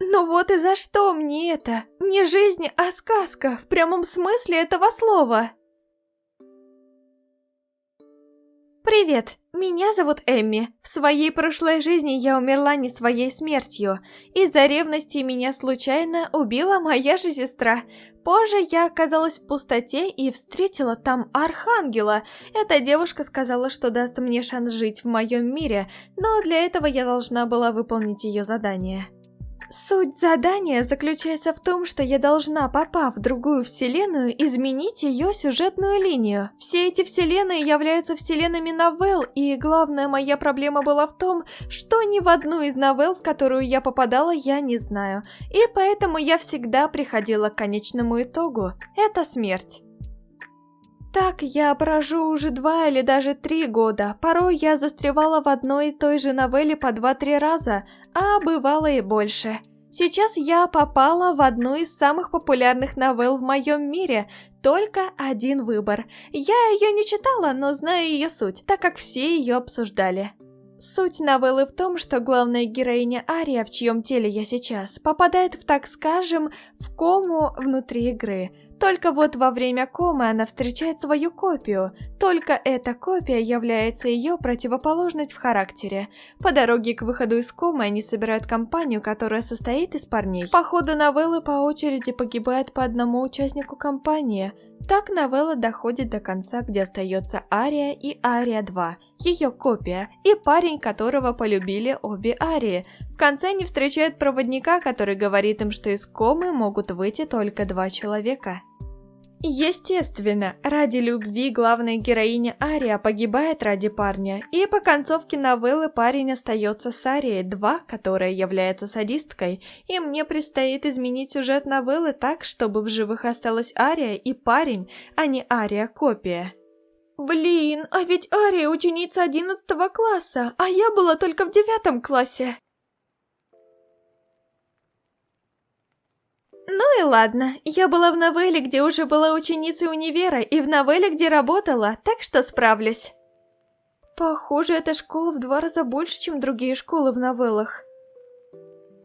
Ну вот и за что мне это? Не жизнь, а сказка, в прямом смысле этого слова. Привет, меня зовут Эмми. В своей прошлой жизни я умерла не своей смертью. Из-за ревности меня случайно убила моя же сестра. Позже я оказалась в пустоте и встретила там Архангела. Эта девушка сказала, что даст мне шанс жить в моем мире, но для этого я должна была выполнить ее задание. Суть задания заключается в том, что я должна, попав в другую вселенную, изменить ее сюжетную линию. Все эти вселенные являются вселенными новелл, и главная моя проблема была в том, что ни в одну из новелл, в которую я попадала, я не знаю. И поэтому я всегда приходила к конечному итогу. Это смерть. Так я прожу уже 2 или даже 3 года. Порой я застревала в одной и той же новелле по 2-3 раза, а бывало и больше. Сейчас я попала в одну из самых популярных новелл в моем мире. Только один выбор. Я ее не читала, но знаю ее суть, так как все ее обсуждали. Суть новеллы в том, что главная героиня Ария, в чьем теле я сейчас, попадает в, так скажем, в кому внутри игры. Только вот во время комы она встречает свою копию. Только эта копия является ее противоположность в характере. По дороге к выходу из комы они собирают компанию, которая состоит из парней. По ходу новеллы по очереди погибает по одному участнику компании. Так новелла доходит до конца, где остается Ария и Ария 2, ее копия, и парень, которого полюбили обе Арии. В конце они встречают проводника, который говорит им, что из комы могут выйти только 2 человека. Естественно, ради любви главная героиня Ария погибает ради парня, и по концовке новеллы парень остается с Арией 2, которая является садисткой, и мне предстоит изменить сюжет новеллы так, чтобы в живых осталась Ария и парень, а не Ария-копия. Блин, а ведь Ария ученица 11 класса, а я была только в 9 классе. Ну и ладно, я была в новелле, где уже была ученицей универа, и в новелле, где работала, так что справлюсь. Похоже, эта школа в 2 раза больше, чем другие школы в новеллах.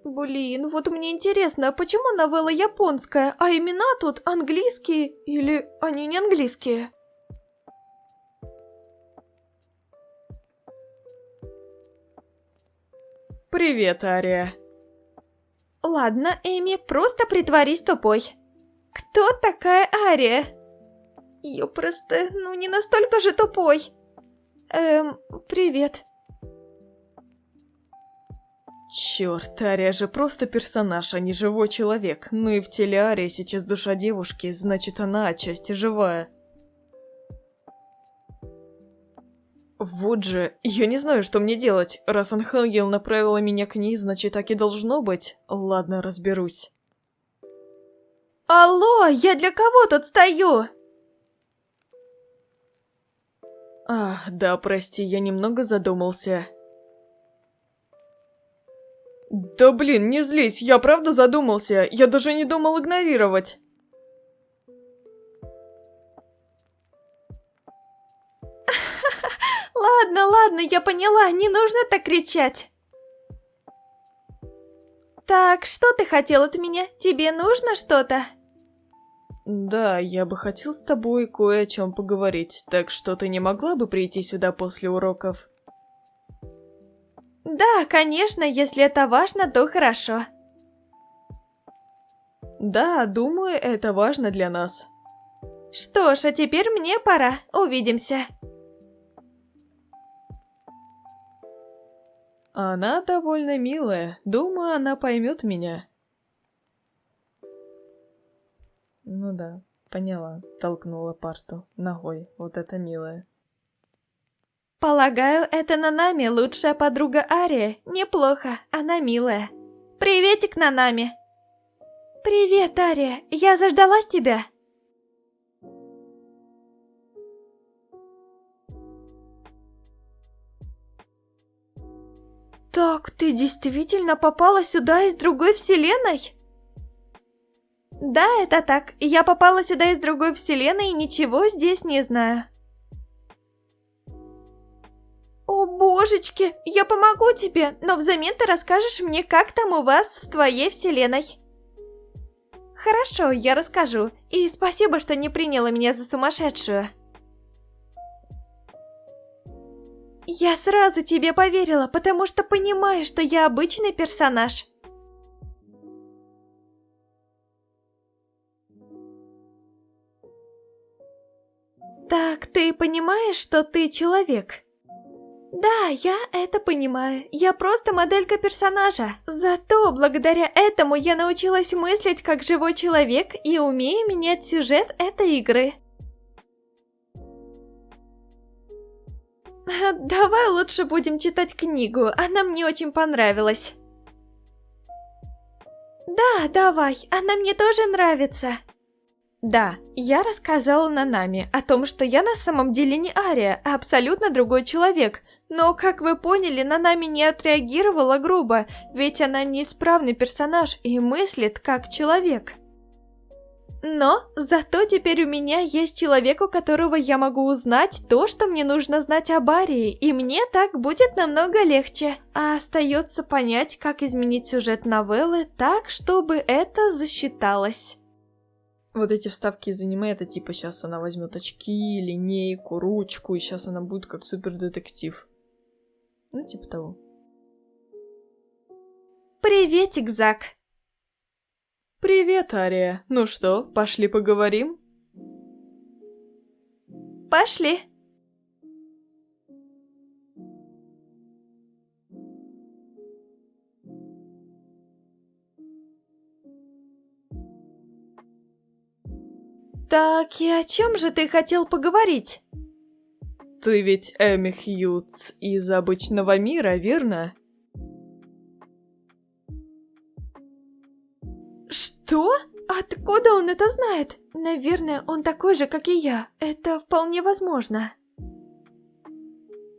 Блин, вот мне интересно, почему новелла японская, а имена тут английские, или они не английские? Привет, Ария. Ладно, Эми, просто притворись тупой. Кто такая Ария? Я просто, не настолько же тупой. Привет. Черт, Ария же просто персонаж, а не живой человек. Ну и в теле Арии сейчас душа девушки, значит она отчасти живая. Вот же, я не знаю, что мне делать. Раз Архангел направила меня к ней, значит так и должно быть. Ладно, разберусь. Алло, я для кого тут стою? Да, прости, я немного задумался. Да блин, не злись, я правда задумался. Я даже не думал игнорировать. Ладно, я поняла, не нужно так кричать. Так, что ты хотел от меня? Тебе нужно что-то? Да, я бы хотел с тобой кое о чем поговорить, так что ты не могла бы прийти сюда после уроков? Да, конечно, если это важно, то хорошо. Да, думаю, это важно для нас. Что ж, а теперь мне пора. Увидимся. Она довольно милая, думаю, она поймет меня. Ну да, поняла, толкнула парту ногой, вот это милая. Полагаю, это Нанами, лучшая подруга Арии. Неплохо, она милая. Приветик, Нанами. Привет, Ария, я заждалась тебя. Так, ты действительно попала сюда из другой вселенной? Да, это так. Я попала сюда из другой вселенной и ничего здесь не знаю. О, божечки, я помогу тебе, но взамен ты расскажешь мне, как там у вас в твоей вселенной. Хорошо, я расскажу. И спасибо, что не приняла меня за сумасшедшую. Я сразу тебе поверила, потому что понимаю, что я обычный персонаж. Так, ты понимаешь, что ты человек? Да, я это понимаю. Я просто моделька персонажа. Зато благодаря этому я научилась мыслить как живой человек и умею менять сюжет этой игры. Давай лучше будем читать книгу, она мне очень понравилась. Да, давай, она мне тоже нравится. Да, я рассказала Нанами о том, что я на самом деле не Ария, а абсолютно другой человек. Но, как вы поняли, Нанами не отреагировала грубо, ведь она неисправный персонаж и мыслит как человек. Но зато теперь у меня есть человек, у которого я могу узнать то, что мне нужно знать об Арии, и мне так будет намного легче. А остается понять, как изменить сюжет новеллы так, чтобы это засчиталось. Вот эти вставки из аниме, это типа сейчас она возьмет очки, линейку, ручку, и сейчас она будет как супердетектив. Ну, типа того. Приветик, Зак. Привет, Ария. Ну что, пошли поговорим? Пошли. Так, и о чем же ты хотел поговорить? Ты ведь Эми Хьюз из обычного мира, верно? Что? Откуда он это знает? Наверное, он такой же, как и я. Это вполне возможно.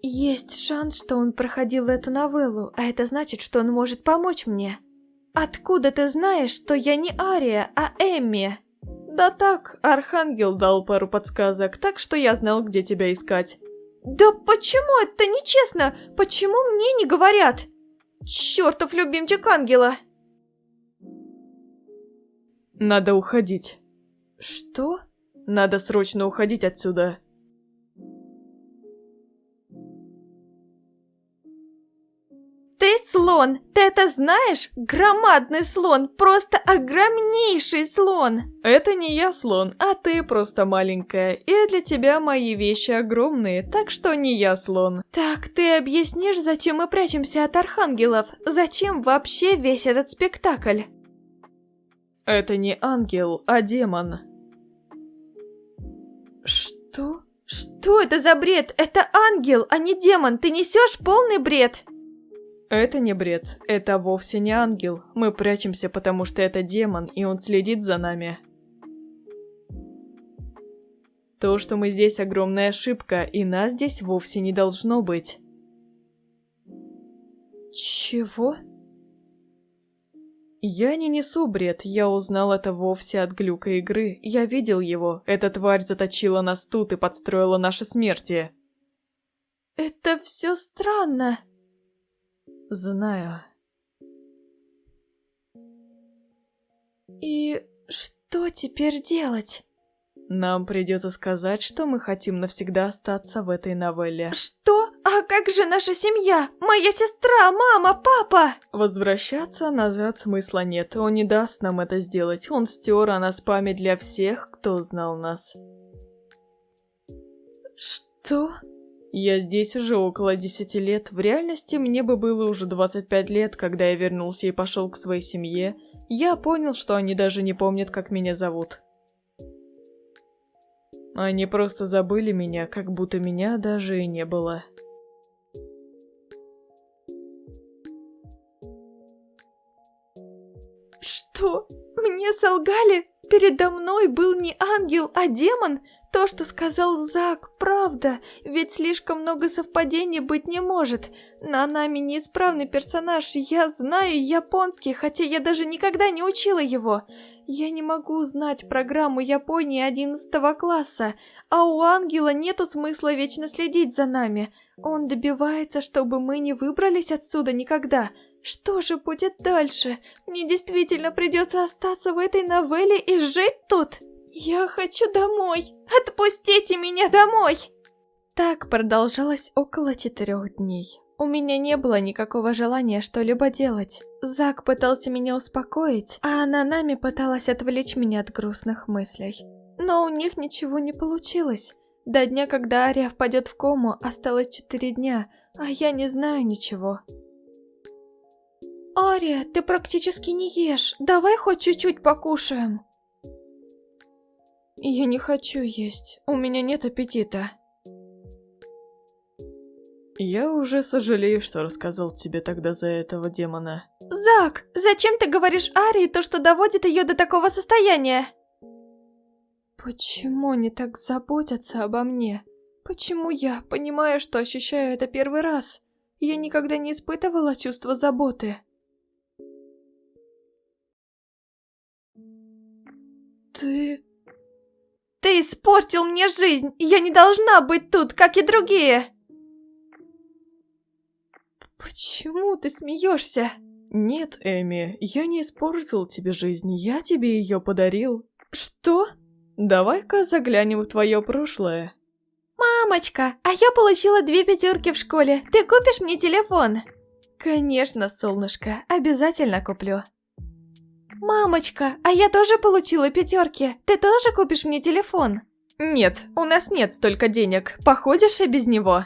Есть шанс, что он проходил эту новеллу, а это значит, что он может помочь мне. Откуда ты знаешь, что я не Ария, а Эмми? Да так, Архангел дал пару подсказок, так что я знал, где тебя искать. Да почему это нечестно? Почему мне не говорят? Чертов любимчик ангела! Надо уходить. Что? Надо срочно уходить отсюда. Ты слон, ты это знаешь? Громадный слон, просто огромнейший слон. Это не я слон, а ты просто маленькая, и для тебя мои вещи огромные, так что не я слон. Так, ты объяснишь, зачем мы прячемся от архангелов? Зачем вообще весь этот спектакль? Это не ангел, а демон. Что? Что это за бред? Это ангел, а не демон, ты несешь полный бред. Это не бред, это вовсе не ангел. Мы прячемся, потому что это демон, и он следит за нами. То, что мы здесь, огромная ошибка, и нас здесь вовсе не должно быть. Чего? Я не несу бред, я узнал это вовсе от глюка игры. Я видел его, эта тварь заточила нас тут и подстроила наши смерти. Это все странно. Знаю. И что теперь делать? Нам придется сказать, что мы хотим навсегда остаться в этой новелле. Что? А как же наша семья? Моя сестра, мама, папа? Возвращаться назад смысла нет, он не даст нам это сделать. Он стер о нас память для всех, кто знал нас. Что? Я здесь уже около 10 лет. В реальности мне бы было уже 25 лет, когда я вернулся и пошел к своей семье. Я понял, что они даже не помнят, как меня зовут. Они просто забыли меня, как будто меня даже и не было. Что? Мне солгали? Передо мной был не ангел, а демон? То, что сказал Зак, правда, ведь слишком много совпадений быть не может. Нанами неисправный персонаж, я знаю японский, хотя я даже никогда не учила его. Я не могу знать программу Японии 11 класса, а у ангела нету смысла вечно следить за нами. Он добивается, чтобы мы не выбрались отсюда никогда. Что же будет дальше? Мне действительно придется остаться в этой новелле и жить тут? Я хочу домой. Отпустите меня домой. Так продолжалось около 4 дней. У меня не было никакого желания что-либо делать. Зак пытался меня успокоить, а Нанами пыталась отвлечь меня от грустных мыслей. Но у них ничего не получилось. До дня, когда Ария впадет в кому, осталось 4 дня, а я не знаю ничего. Ария, ты практически не ешь. Давай хоть чуть-чуть покушаем. Я не хочу есть. У меня нет аппетита. Я уже сожалею, что рассказал тебе тогда за этого демона. Зак, зачем ты говоришь Арии то, что доводит ее до такого состояния? Почему они так заботятся обо мне? Почему я, понимая, что ощущаю это первый раз? Я никогда не испытывала чувство заботы. Ты испортил мне жизнь! Я не должна быть тут, как и другие! Почему ты смеешься? Нет, Эми, я не испортил тебе жизнь, я тебе ее подарил. Что? Давай-ка заглянем в твое прошлое. Мамочка, а я получила 2 5 в школе. Ты купишь мне телефон? Конечно, солнышко, обязательно куплю. Мамочка, а я тоже получила 5. Ты тоже купишь мне телефон? Нет, у нас нет столько денег. Походишь и без него.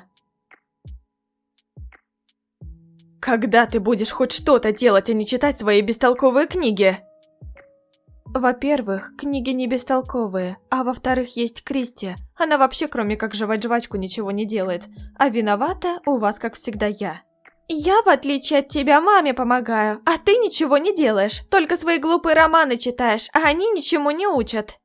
Когда ты будешь хоть что-то делать, а не читать свои бестолковые книги? Во-первых, книги не бестолковые, а во-вторых, есть Кристи. Она вообще, кроме как жевать жвачку, ничего не делает. А виновата у вас, как всегда, я. Я, в отличие от тебя, маме помогаю, а ты ничего не делаешь. Только свои глупые романы читаешь, а они ничему не учат.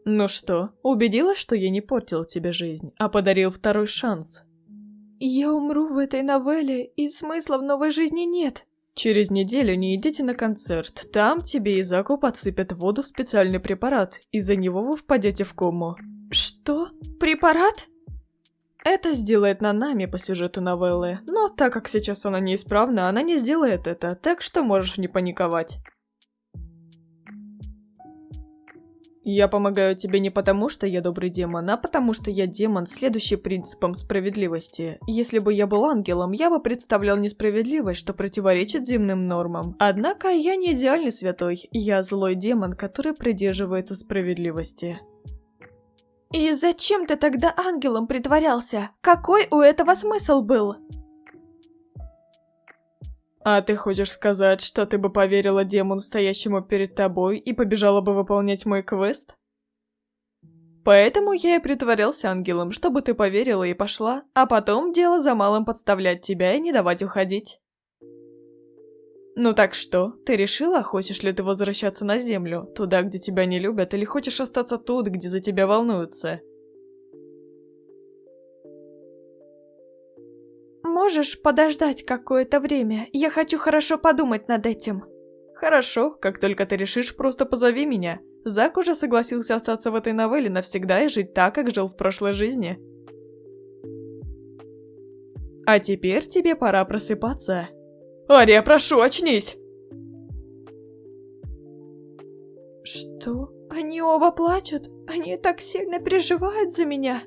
Ну что, убедилась, что я не портил тебе жизнь, а подарил второй шанс? Я умру в этой новелле, и смысла в новой жизни нет. Через неделю не идите на концерт, там тебе и Заку подсыпят в воду специальный препарат, из-за него вы впадете в кому. Что? Препарат? Это сделает Нанами по сюжету новеллы, но так как сейчас она неисправна, она не сделает это, так что можешь не паниковать. Я помогаю тебе не потому, что я добрый демон, а потому что я демон, следующий принципам справедливости. Если бы я был ангелом, я бы представлял несправедливость, что противоречит земным нормам. Однако я не идеальный святой, я злой демон, который придерживается справедливости. И зачем ты тогда ангелом притворялся? Какой у этого смысл был? А ты хочешь сказать, что ты бы поверила демону, стоящему перед тобой, и побежала бы выполнять мой квест? Поэтому я и притворялся ангелом, чтобы ты поверила и пошла, а потом дело за малым подставлять тебя и не давать уходить. Ну так что, ты решила, хочешь ли ты возвращаться на землю, туда, где тебя не любят, или хочешь остаться тут, где за тебя волнуются? Можешь подождать какое-то время? Я хочу хорошо подумать над этим. Хорошо, как только ты решишь, просто позови меня. Зак уже согласился остаться в этой новелле навсегда и жить так, как жил в прошлой жизни. А теперь тебе пора просыпаться. Ария, прошу, очнись! Что? Они оба плачут? Они так сильно переживают за меня?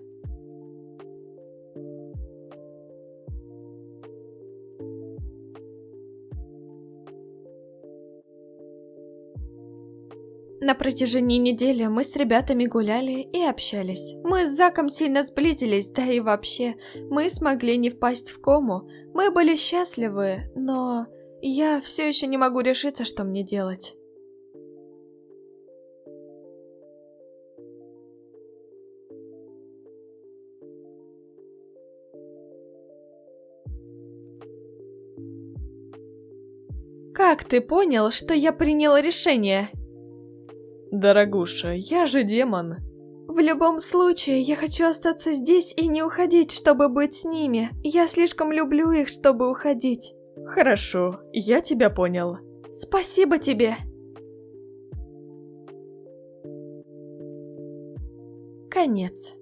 На протяжении недели мы с ребятами гуляли и общались. Мы с Заком сильно сблизились, да и вообще, мы смогли не впасть в кому. Мы были счастливы, но я все еще не могу решиться, что мне делать. Как ты понял, что я приняла решение? Дорогуша, я же демон. В любом случае, я хочу остаться здесь и не уходить, чтобы быть с ними. Я слишком люблю их, чтобы уходить. Хорошо, я тебя понял. Спасибо тебе. Конец.